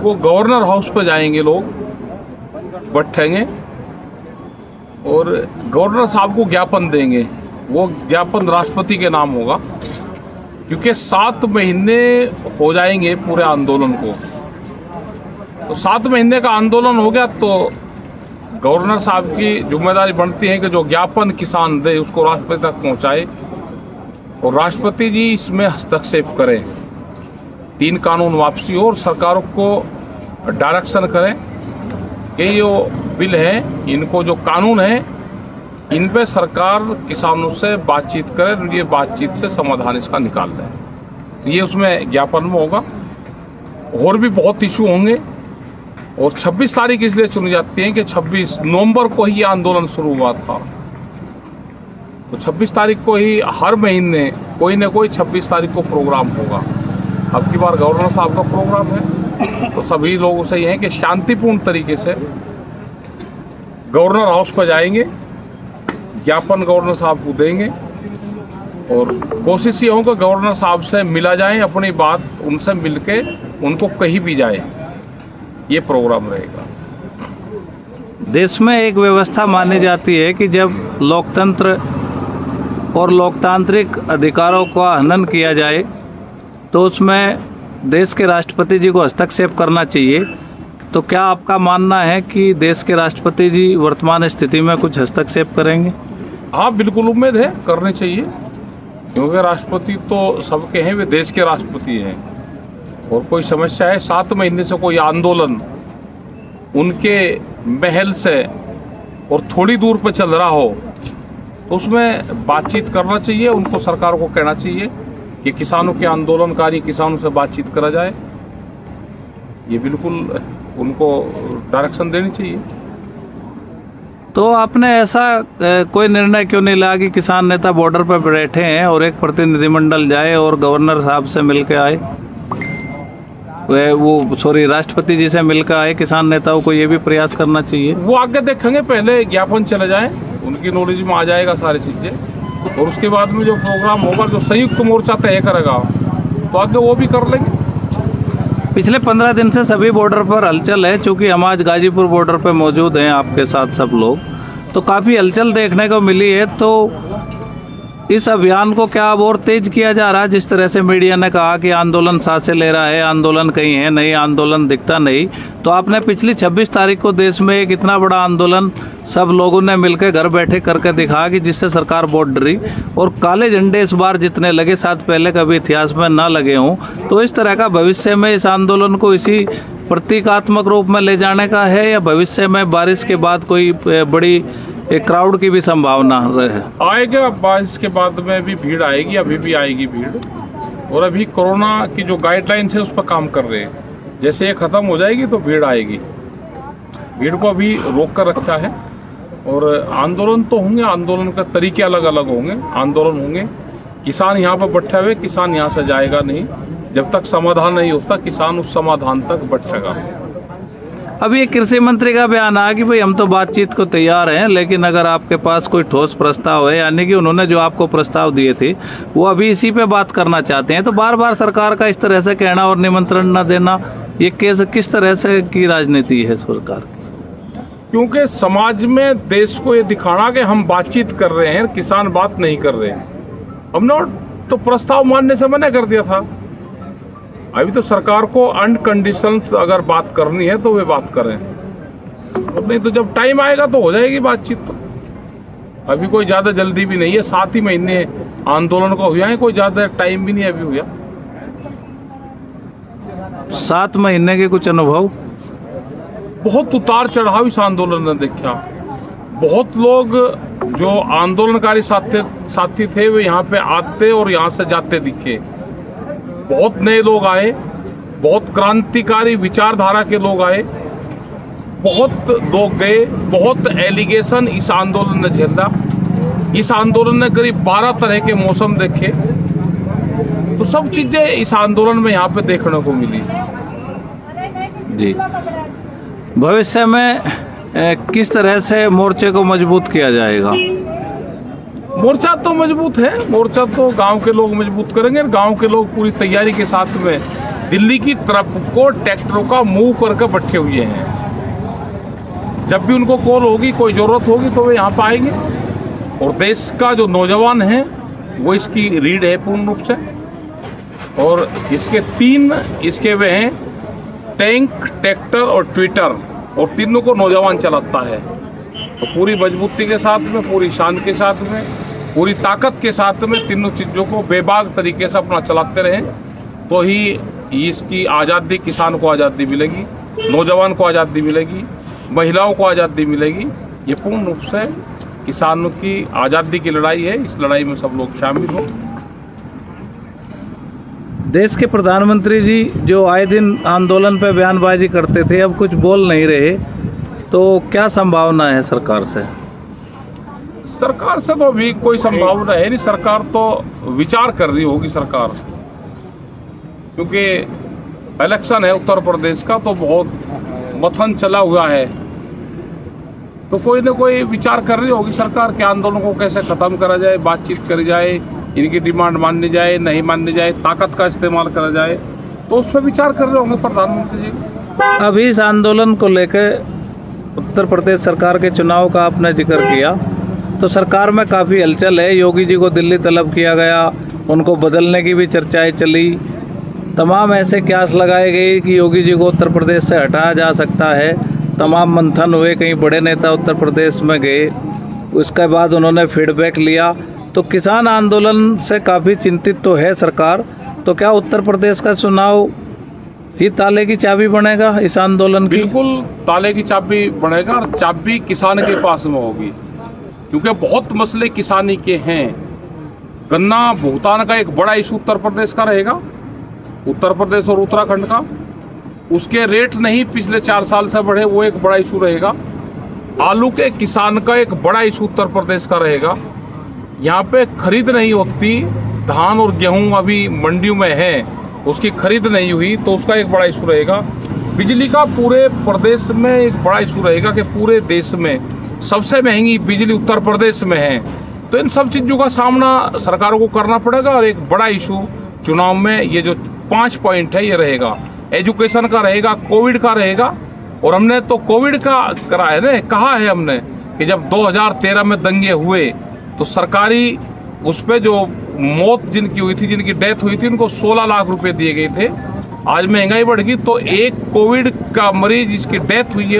वो governor house पर जाएंगे, लोग बैठेंगे और गवर्नर साहब को ज्ञापन देंगे। वो ज्ञापन राष्ट्रपति के नाम होगा, क्योंकि 7 महीने हो जाएंगे पूरे आंदोलन को। तो 7 महीने का आंदोलन हो गया तो गवर्नर साहब की जिम्मेदारी बनती है कि जो ज्ञापन किसान दे उसको राष्ट्रपति तक पहुंचाए और राष्ट्रपति जी इसमें हस्तक्षेप करें, 3 कानून वापसी हो और सरकारों को डायरेक्शन करें कि जो बिल है, इनको जो कानून है, इन पे सरकार किसानों से बातचीत करे और ये बातचीत से समाधान इसका निकाल दे। ये उसमें ज्ञापन में होगा। और भी बहुत इशू होंगे और 26 तारीख इसलिए चुनी जाती है कि 26 नवंबर को ही ये आंदोलन शुरू हुआ था। तो 26 तारीख को ही हर महीने कोई न कोई 26 तारीख को प्रोग्राम होगा। अब की बार गवर्नर साहब का प्रोग्राम है, तो सभी लोगों से ये है कि शांतिपूर्ण तरीके से गवर्नर हाउस पर जाएंगे, ज्ञापन गवर्नर साहब को देंगे और कोशिश ये हो कि गवर्नर साहब से मिला जाए, अपनी बात उनसे मिलके उनको कहीं भी जाए। ये प्रोग्राम रहेगा। देश में एक व्यवस्था मानी जाती है कि जब लोकतंत्र और लोकतांत्रिक अधिकारों का हनन किया जाए तो उसमें देश के राष्ट्रपति जी को हस्तक्षेप करना चाहिए। तो क्या आपका मानना है कि देश के राष्ट्रपति जी वर्तमान स्थिति में कुछ हस्तक्षेप करेंगे? हाँ, बिल्कुल उम्मीद है, करनी चाहिए, क्योंकि राष्ट्रपति तो सबके हैं, वे देश के राष्ट्रपति हैं। और कोई समस्या है, 7 महीने से कोई आंदोलन उनके महल से और थोड़ी दूर पर चल रहा हो तो उसमें बातचीत करना चाहिए। उनको सरकार को कहना चाहिए कि किसानों के आंदोलनकारी किसानों से बातचीत करा जाए। ये बिल्कुल उनको डायरेक्शन देनी चाहिए। तो आपने ऐसा कोई निर्णय क्यों नहीं लिया कि किसान नेता बॉर्डर पर बैठे हैं और एक प्रतिनिधिमंडल जाए और गवर्नर साहब से मिलकर आए, राष्ट्रपति जी से मिलकर आए? किसान नेताओं को ये भी प्रयास करना चाहिए। वो आगे देखेंगे, पहले ज्ञापन चले जाए, उनकी नॉलेज में आ जाएगा सारी चीजें, और उसके बाद में जो प्रोग्राम होगा, जो संयुक्त मोर्चा तय करेगा, तो आगे वो भी कर लेंगे। पिछले 15 दिन से सभी बॉर्डर पर हलचल है। चूंकि हम आज गाजीपुर बॉर्डर पर मौजूद हैं आपके साथ सब लोग, तो काफ़ी हलचल देखने को मिली है। तो इस अभियान को क्या अब और तेज किया जा रहा है? जिस तरह से मीडिया ने कहा कि आंदोलन सांसें ले रहा है, आंदोलन कहीं है नहीं, आंदोलन दिखता नहीं। तो आपने पिछली 26 तारीख को देश में एक इतना बड़ा आंदोलन सब लोगों ने मिलकर घर बैठे करके दिखा कि जिससे सरकार बहुत डरी और काले झंडे इस बार जितने लगे साथ पहले कभी इतिहास में ना लगे हों। तो इस तरह का भविष्य में इस आंदोलन को इसी प्रतीकात्मक रूप में ले जाने का है, या भविष्य में बारिश के बाद कोई बड़ी एक क्राउड की भी संभावना आएगा? बारिश के बाद में भी भीड़ आएगी, अभी भी आएगी भीड़। और अभी कोरोना की जो गाइडलाइंस है उस पर काम कर रहे हैं। जैसे ये खत्म हो जाएगी तो भीड़ आएगी। भीड़ को अभी रोक कर रखा है। और आंदोलन तो होंगे, आंदोलन के तरीके अलग अलग होंगे, आंदोलन होंगे। किसान यहाँ पर बैठे हुए, किसान यहाँ से जाएगा नहीं। जब तक समाधान नहीं होता, किसान उस समाधान तक बैठेगा। अभी एक कृषि मंत्री का बयान आया कि भाई हम तो बातचीत को तैयार हैं, लेकिन अगर आपके पास कोई ठोस प्रस्ताव है, यानी कि उन्होंने जो आपको प्रस्ताव दिए थे वो अभी इसी पे बात करना चाहते हैं। तो बार बार सरकार का इस तरह से कहना और निमंत्रण न देना, ये किस तरह से की राजनीति है सरकार की? क्योंकि समाज में देश को ये दिखाना कि हम बातचीत कर रहे हैं, किसान बात नहीं कर रहे हैं। हमने तो प्रस्ताव मानने से मना कर दिया था। अभी तो सरकार को अनकंडीशनल अगर बात करनी है तो वे बात करें, और नहीं तो जब टाइम आएगा तो हो जाएगी बातचीत। तो अभी कोई ज़्यादा जल्दी भी नहीं है, 7 ही महीने आंदोलन को हुआ है, कोई ज़्यादा टाइम भी नहीं अभी हुआ। 7 महीने के कुछ अनुभव? बहुत उतार चढ़ाव इस आंदोलन ने देखा। बहुत लोग जो आंदोलनकारी साथी थे वे यहाँ पे आते और यहाँ से जाते दिखे। बहुत नए लोग आए, बहुत क्रांतिकारी विचारधारा के लोग आए, बहुत लोग गए, बहुत एलिगेशन इस आंदोलन ने झेला। इस आंदोलन ने करीब 12 तरह के मौसम देखे। तो सब चीजें इस आंदोलन में यहाँ पे देखने को मिली। जी, भविष्य में किस तरह से मोर्चे को मजबूत किया जाएगा? मोर्चा तो मजबूत है, मोर्चा तो गांव के लोग मजबूत करेंगे। गांव के लोग पूरी तैयारी के साथ में दिल्ली की तरफ को ट्रैक्टरों का मूव करके बैठे हुए हैं। जब भी उनको कॉल होगी, कोई ज़रूरत होगी तो वे यहाँ पर आएंगे। और देश का जो नौजवान है वो इसकी रीढ़ है पूर्ण रूप से। और इसके तीन इसके वे हैं, टैंक, ट्रैक्टर और ट्विटर, और तीनों को नौजवान चलाता है। तो पूरी मजबूती के साथ में, पूरी शान के साथ में, पूरी ताकत के साथ में तीनों चीज़ों को बेबाक तरीके से अपना चलाते रहें तो ही इसकी आज़ादी, किसान को आज़ादी मिलेगी, नौजवान को आज़ादी मिलेगी, महिलाओं को आज़ादी मिलेगी। ये पूर्ण रूप से किसानों की आज़ादी की लड़ाई है। इस लड़ाई में सब लोग शामिल हों। देश के प्रधानमंत्री जी जो आए दिन आंदोलन पे बयानबाजी करते थे, अब कुछ बोल नहीं रहे, तो क्या संभावना है सरकार से? सरकार से तो अभी कोई संभावना है नहीं। सरकार तो विचार कर रही होगी सरकार, क्योंकि इलेक्शन है उत्तर प्रदेश का, तो बहुत मथन चला हुआ है। तो कोई ना कोई विचार कर रही होगी सरकार के आंदोलन को कैसे ख़त्म करा जाए, बातचीत करी जाए, इनकी डिमांड माननी जाए, नहीं माननी जाए, ताकत का इस्तेमाल करा जाए, तो उस पर विचार कर रहे होंगे प्रधानमंत्री जी। अभी इस आंदोलन को लेकर उत्तर प्रदेश सरकार के चुनाव का आपने जिक्र किया, तो सरकार में काफ़ी हलचल है। योगी जी को दिल्ली तलब किया गया, उनको बदलने की भी चर्चाएं चली, तमाम ऐसे क्यास लगाए गए कि योगी जी को उत्तर प्रदेश से हटाया जा सकता है। तमाम मंथन हुए, कई बड़े नेता उत्तर प्रदेश में गए, उसके बाद उन्होंने फीडबैक लिया। तो किसान आंदोलन से काफ़ी चिंतित तो है सरकार। तो क्या उत्तर प्रदेश का चुनाव ही ताले की चाबी बनेगा इस आंदोलन की? बिल्कुल ताले की चाबी बनेगा, और चाबी किसान के पास में होगी, क्योंकि बहुत मसले किसानी के हैं। गन्ना भुगतान का एक बड़ा इशू उत्तर प्रदेश का रहेगा, उत्तर प्रदेश और उत्तराखंड का। उसके रेट नहीं पिछले 4 साल से बढ़े, वो एक बड़ा इशू रहेगा। आलू के किसान का एक बड़ा इशू उत्तर प्रदेश का रहेगा। यहाँ पे खरीद नहीं होती, धान और गेहूं अभी मंडियों में है, उसकी खरीद नहीं हुई, तो उसका एक बड़ा इशू रहेगा। बिजली का पूरे प्रदेश में एक बड़ा इशू रहेगा कि पूरे देश में सबसे महंगी बिजली उत्तर प्रदेश में है। तो इन सब चीज़ों का सामना सरकारों को करना पड़ेगा। और एक बड़ा इशू चुनाव में ये जो 5 पॉइंट है ये रहेगा। एजुकेशन का रहेगा, कोविड का रहेगा। और हमने तो कोविड का करा है ना, कहा है हमने कि जब 2013 में दंगे हुए तो सरकारी उस पर जो मौत जिनकी हुई थी, जिनकी डेथ हुई थी, उनको 16 लाख रुपए दिए गए थे। आज महंगाई बढ़ गई तो एक कोविड का मरीज जिसकी डेथ हुई है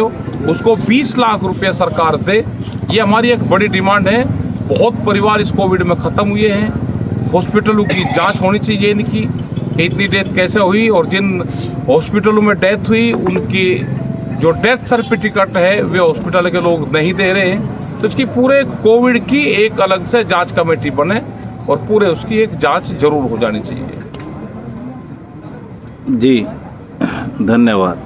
उसको 20 लाख रुपए सरकार दे। ये हमारी एक बड़ी डिमांड है। बहुत परिवार इस कोविड में ख़त्म हुए हैं। हॉस्पिटलों की जांच होनी चाहिए इनकी कि इतनी डेथ कैसे हुई, और जिन हॉस्पिटलों में डेथ हुई उनकी जो डेथ सर्टिफिकेट है वे हॉस्पिटल के लोग नहीं दे रहे हैं। तो इसकी पूरे कोविड की एक अलग से जांच कमेटी बने और पूरे उसकी एक जांच जरूर हो जानी चाहिए। जी, धन्यवाद।